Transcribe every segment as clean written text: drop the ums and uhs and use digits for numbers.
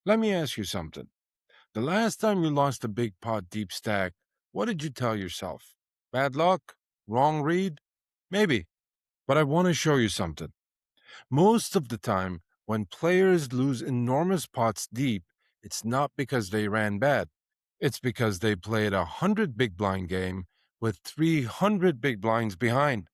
Let me ask you something. The last time you lost a big pot deep stack, what did you tell yourself? Bad luck? Wrong read? Maybe. But I want to show you something. Most of the time, when players lose enormous pots deep, it's not because they ran bad. It's because they played 100 big blind game with 300 big blinds behind.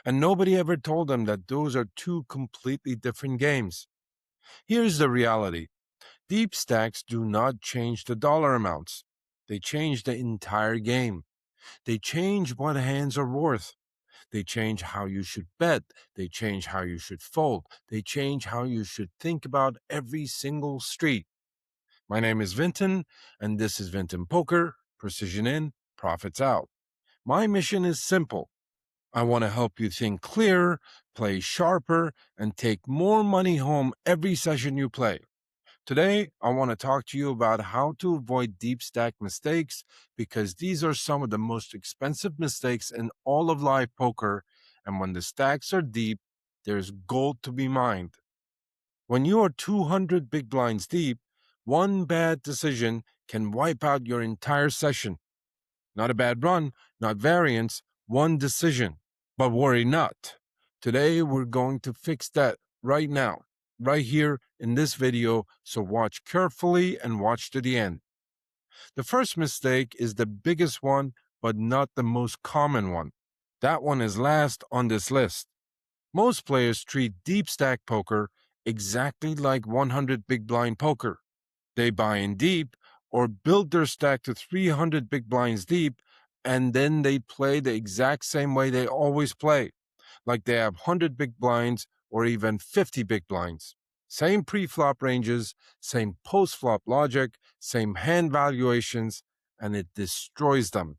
And nobody ever told them that those are two completely different games. Here's the reality. Deep stacks do not change the dollar amounts. They change the entire game. They change what hands are worth. They change how you should bet. They change how you should fold. They change how you should think about every single street. My name is Vinton, and this is Vinton Poker. Precision in, profits out. My mission is simple. I want to help you think clearer, play sharper, and take more money home every session you play. Today, I want to talk to you about how to avoid deep stack mistakes because these are some of the most expensive mistakes in all of live poker. And when the stacks are deep, there's gold to be mined. When you are 200 big blinds deep, one bad decision can wipe out your entire session. Not a bad run, not variance, one decision. But worry not. Today, we're going to fix that right now, right here in this video, so watch carefully and watch to the end. The first mistake is the biggest one, but not the most common one. That one is last on this list. Most players treat deep stack poker exactly like 100 big blind poker. They buy in deep or build their stack to 300 big blinds deep, and then they play the exact same way they always play, like they have 100 big blinds or even 50 big blinds. Same pre-flop ranges, same post-flop logic, same hand valuations, and it destroys them.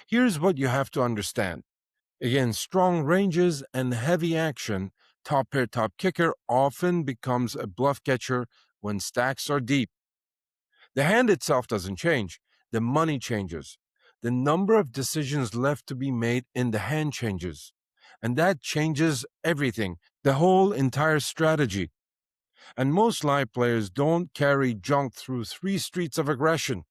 Here's what you have to understand. Against strong ranges and heavy action, top pair, top kicker often becomes a bluff catcher when stacks are deep. The hand itself doesn't change. The money changes. The number of decisions left to be made in the hand changes. And that changes everything, the whole entire strategy. And most live players don't carry junk through 3 streets of aggression.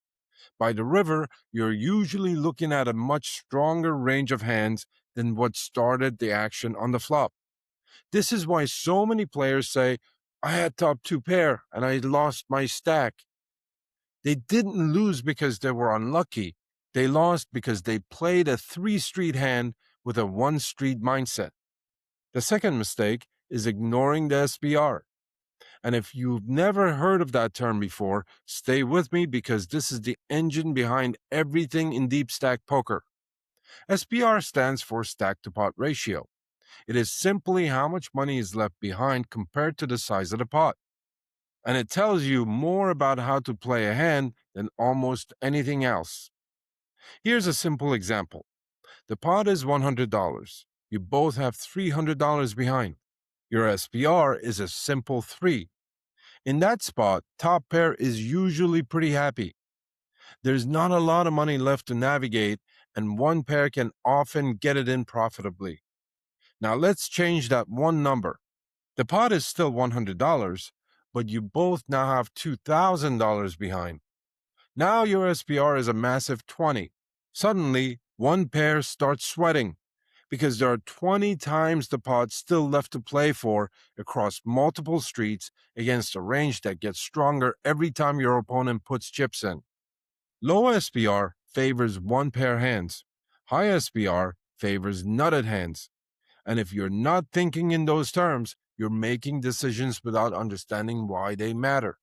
By the river, you're usually looking at a much stronger range of hands than what started the action on the flop. This is why so many players say, I had top 2 pair and I lost my stack. They didn't lose because they were unlucky. They lost because they played a 3-street hand with a 1-street mindset. The second mistake is ignoring the SPR. And if you've never heard of that term before, stay with me because this is the engine behind everything in deep stack poker. SPR stands for stack to pot ratio. It is simply how much money is left behind compared to the size of the pot. And it tells you more about how to play a hand than almost anything else. Here's a simple example. The pot is $100. You both have $300 behind. Your SPR is a simple 3. In that spot, top pair is usually pretty happy. There's not a lot of money left to navigate, and one pair can often get it in profitably. Now let's change that one number. The pot is still $100, but you both now have $2,000 behind. Now your SPR is a massive 20. Suddenly, one pair starts sweating because there are 20 times the pot still left to play for across multiple streets against a range that gets stronger every time your opponent puts chips in. Low SPR favors one pair hands. High SPR favors nutted hands. And if you're not thinking in those terms, you're making decisions without understanding why they matter.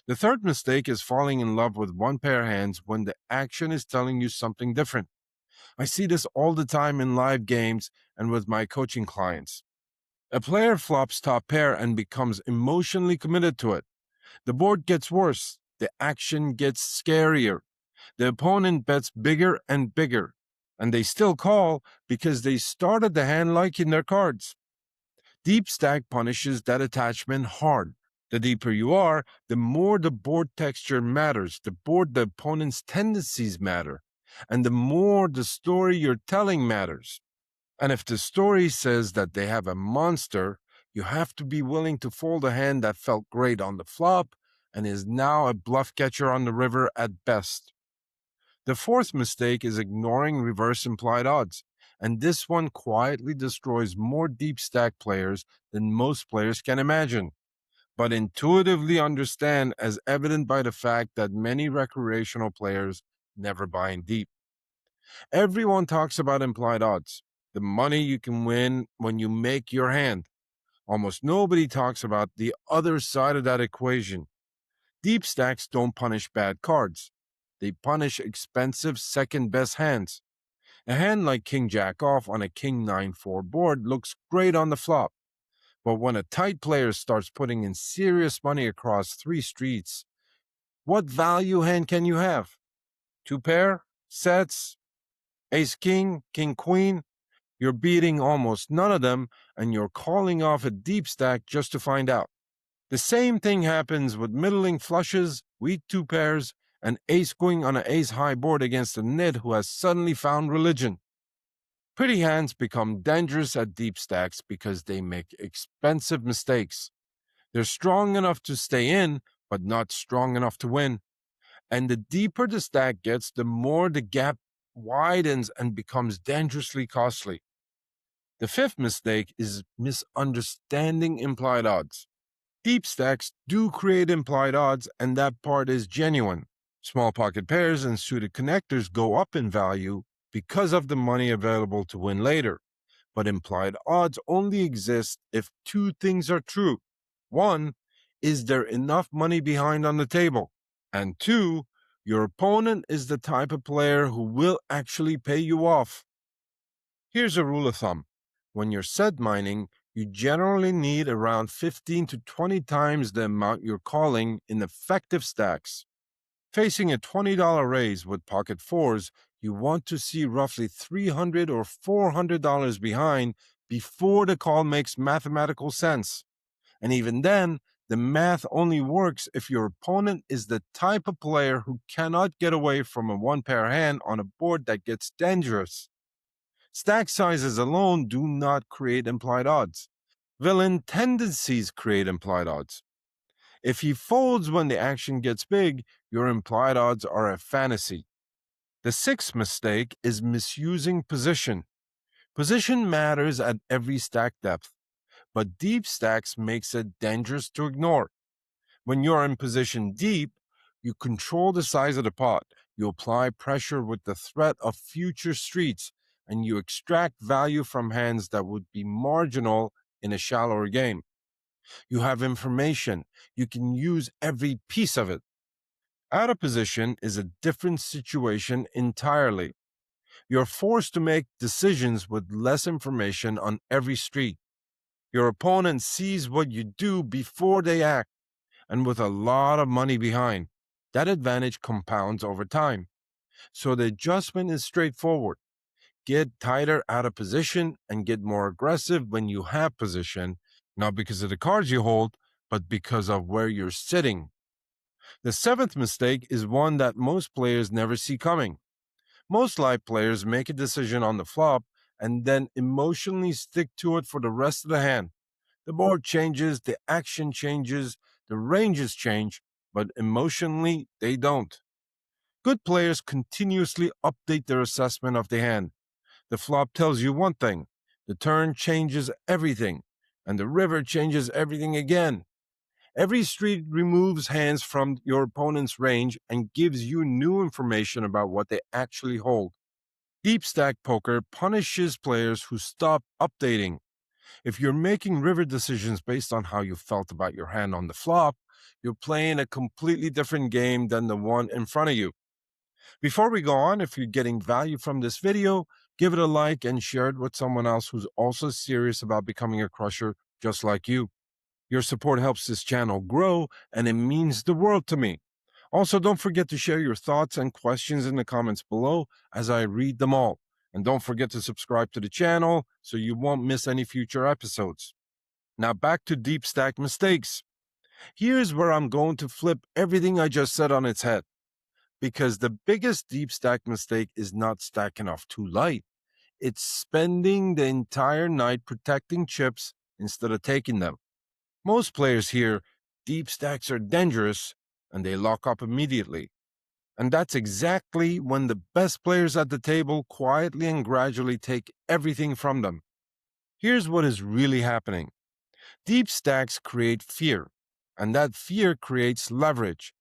The third mistake is falling in love with one pair hands when the action is telling you something different. I see this all the time in live games and with my coaching clients. A player flops top pair and becomes emotionally committed to it. The board gets worse. The action gets scarier. The opponent bets bigger and bigger. And they still call because they started the hand liking their cards. Deep stack punishes that attachment hard. The deeper you are, the more the board texture matters, the more the opponent's tendencies matter, and the more the story you're telling matters. And if the story says that they have a monster, you have to be willing to fold a hand that felt great on the flop, and is now a bluff catcher on the river at best. The fourth mistake is ignoring reverse implied odds, and this one quietly destroys more deep stack players than most players can imagine, but intuitively understand, as evident by the fact that many recreational players never buy in deep. Everyone talks about implied odds, the money you can win when you make your hand. Almost nobody talks about the other side of that equation. Deep stacks don't punish bad cards. They punish expensive second best hands. A hand like King Jack off on a King 9-4 board looks great on the flop, but when a tight player starts putting in serious money across 3 streets, what value hand can you have? 2 pair? Sets? Ace King? King Queen? You're beating almost none of them, and you're calling off a deep stack just to find out. The same thing happens with middling flushes, weak 2 pairs, and ace queen on an ace high board against a nit who has suddenly found religion. Pretty hands become dangerous at deep stacks because they make expensive mistakes. They're strong enough to stay in, but not strong enough to win. And the deeper the stack gets, the more the gap widens and becomes dangerously costly. The fifth mistake is misunderstanding implied odds. Deep stacks do create implied odds, and that part is genuine. Small pocket pairs and suited connectors go up in value because of the money available to win later. But implied odds only exist if 2 things are true. 1, is there enough money behind on the table? And 2, your opponent is the type of player who will actually pay you off. Here's a rule of thumb. When you're set mining, you generally need around 15 to 20 times the amount you're calling in effective stacks. Facing a $20 raise with pocket fours, you want to see roughly $300 or $400 behind before the call makes mathematical sense. And even then, the math only works if your opponent is the type of player who cannot get away from a 1-pair hand on a board that gets dangerous. Stack sizes alone do not create implied odds. Villain tendencies create implied odds. If he folds when the action gets big, your implied odds are a fantasy. The sixth mistake is misusing position. Position matters at every stack depth, but deep stacks makes it dangerous to ignore. When you're in position deep, you control the size of the pot, you apply pressure with the threat of future streets, and you extract value from hands that would be marginal in a shallower game. You have information. You can use every piece of it. Out of position is a different situation entirely. You're forced to make decisions with less information on every street. Your opponent sees what you do before they act, and with a lot of money behind. That advantage compounds over time. So the adjustment is straightforward. Get tighter out of position and get more aggressive when you have position, not because of the cards you hold, but because of where you're sitting. The seventh mistake is one that most players never see coming. Most live players make a decision on the flop and then emotionally stick to it for the rest of the hand. The board changes, the action changes, the ranges change, but emotionally, they don't. Good players continuously update their assessment of the hand. The flop tells you one thing, the turn changes everything, and the river changes everything again. Every street removes hands from your opponent's range and gives you new information about what they actually hold. Deep stack poker punishes players who stop updating. If you're making river decisions based on how you felt about your hand on the flop, you're playing a completely different game than the one in front of you. Before we go on, if you're getting value from this video, give it a like and share it with someone else who's also serious about becoming a crusher just like you. Your support helps this channel grow, and it means the world to me. Also, don't forget to share your thoughts and questions in the comments below as I read them all. And don't forget to subscribe to the channel so you won't miss any future episodes. Now back to deep stack mistakes. Here's where I'm going to flip everything I just said on its head. Because the biggest deep stack mistake is not stacking off too light. It's spending the entire night protecting chips instead of taking them. Most players hear deep stacks are dangerous and they lock up immediately. And that's exactly when the best players at the table quietly and gradually take everything from them. Here's what is really happening. Deep stacks create fear, and that fear creates leverage.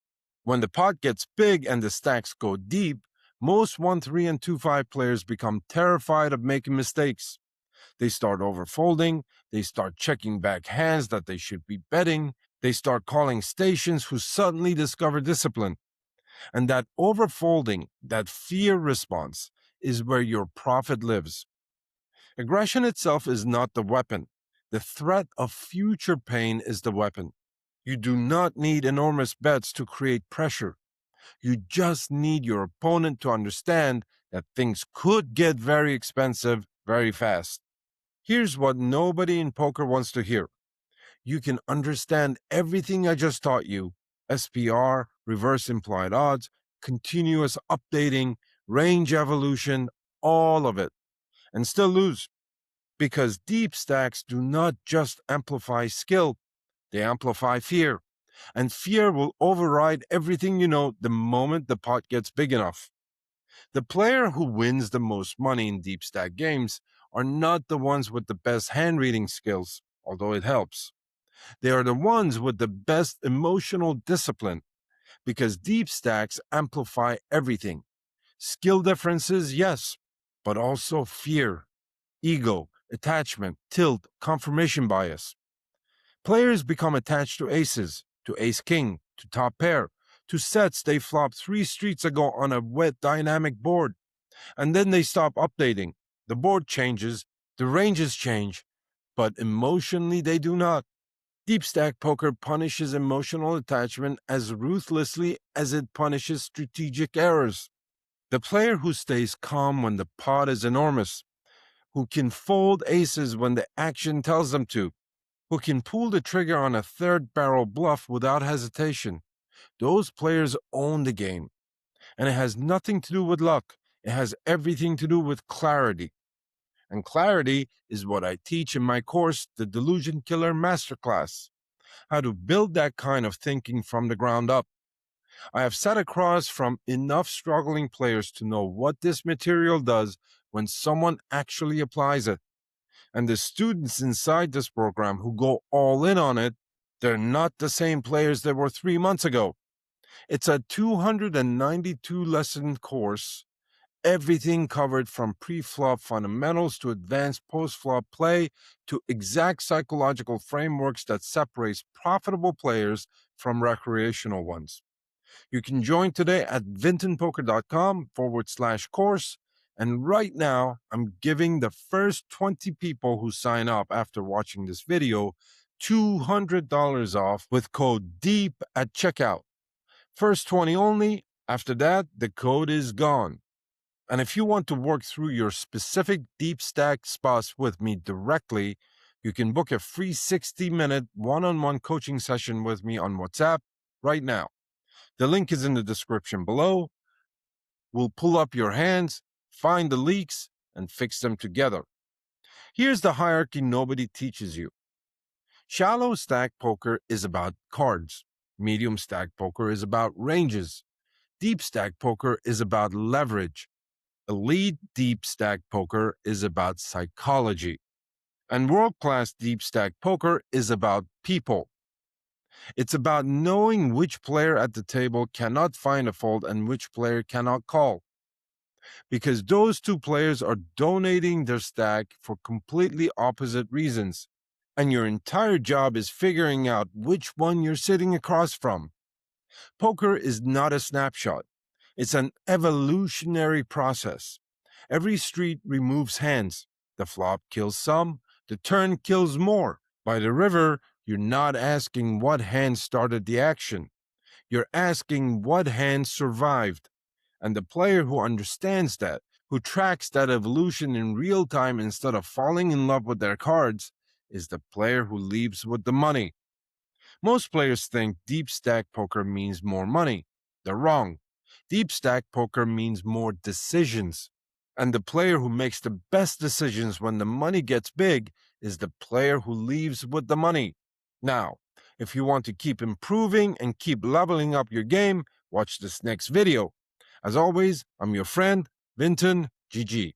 When the pot gets big and the stacks go deep, most 1-3 and 2-5 players become terrified of making mistakes. They start overfolding, they start checking back hands that they should be betting, they start calling stations who suddenly discover discipline. And that overfolding, that fear response, is where your profit lives. Aggression itself is not the weapon. The threat of future pain is the weapon. You do not need enormous bets to create pressure. You just need your opponent to understand that things could get very expensive very fast. Here's what nobody in poker wants to hear. You can understand everything I just taught you: SPR, reverse implied odds, continuous updating, range evolution, all of it, and still lose. Because deep stacks do not just amplify skill, they amplify fear. And fear will override everything you know the moment the pot gets big enough. The player who wins the most money in deep stack games are not the ones with the best hand reading skills, although it helps. They are the ones with the best emotional discipline, because deep stacks amplify everything. Skill differences, yes, but also fear, ego, attachment, tilt, confirmation bias. Players become attached to aces, to ace-king, to top pair, to sets they flopped 3 streets ago on a wet dynamic board. And then they stop updating. The board changes, the ranges change, but emotionally they do not. Deep stack poker punishes emotional attachment as ruthlessly as it punishes strategic errors. The player who stays calm when the pot is enormous, who can fold aces when the action tells them to, who can pull the trigger on a third barrel bluff without hesitation, those players own the game. And it has nothing to do with luck. It has everything to do with clarity. And clarity is what I teach in my course, the Delusion Killer Masterclass: how to build that kind of thinking from the ground up. I have sat across from enough struggling players to know what this material does when someone actually applies it. And the students inside this program who go all in on it, they're not the same players they were 3 months ago. It's a 292 lesson course, everything covered from pre-flop fundamentals to advanced post-flop play to exact psychological frameworks that separates profitable players from recreational ones. You can join today at vintonpoker.com/course. And right now, I'm giving the first 20 people who sign up after watching this video $200 off with code DEEP at checkout. First 20 only. After that, the code is gone. And if you want to work through your specific deep stack spots with me directly, you can book a free 60-minute one-on-one coaching session with me on WhatsApp right now. The link is in the description below. We'll pull up your hands, find the leaks, and fix them together. Here's the hierarchy nobody teaches you. Shallow stack poker is about cards. Medium stack poker is about ranges. Deep stack poker is about leverage. Elite deep stack poker is about psychology. And world-class deep stack poker is about people. It's about knowing which player at the table cannot find a fold and which player cannot call. Because those two players are donating their stack for completely opposite reasons. And your entire job is figuring out which one you're sitting across from. Poker is not a snapshot. It's an evolutionary process. Every street removes hands. The flop kills some, the turn kills more. By the river, you're not asking what hand started the action. You're asking what hand survived. And the player who understands that, who tracks that evolution in real time instead of falling in love with their cards, is the player who leaves with the money. Most players think deep stack poker means more money. They're wrong. Deep stack poker means more decisions. And the player who makes the best decisions when the money gets big is the player who leaves with the money. Now, If you want to keep improving and keep leveling up your game, watch this next video. As always, I'm your friend, Vinton. GG.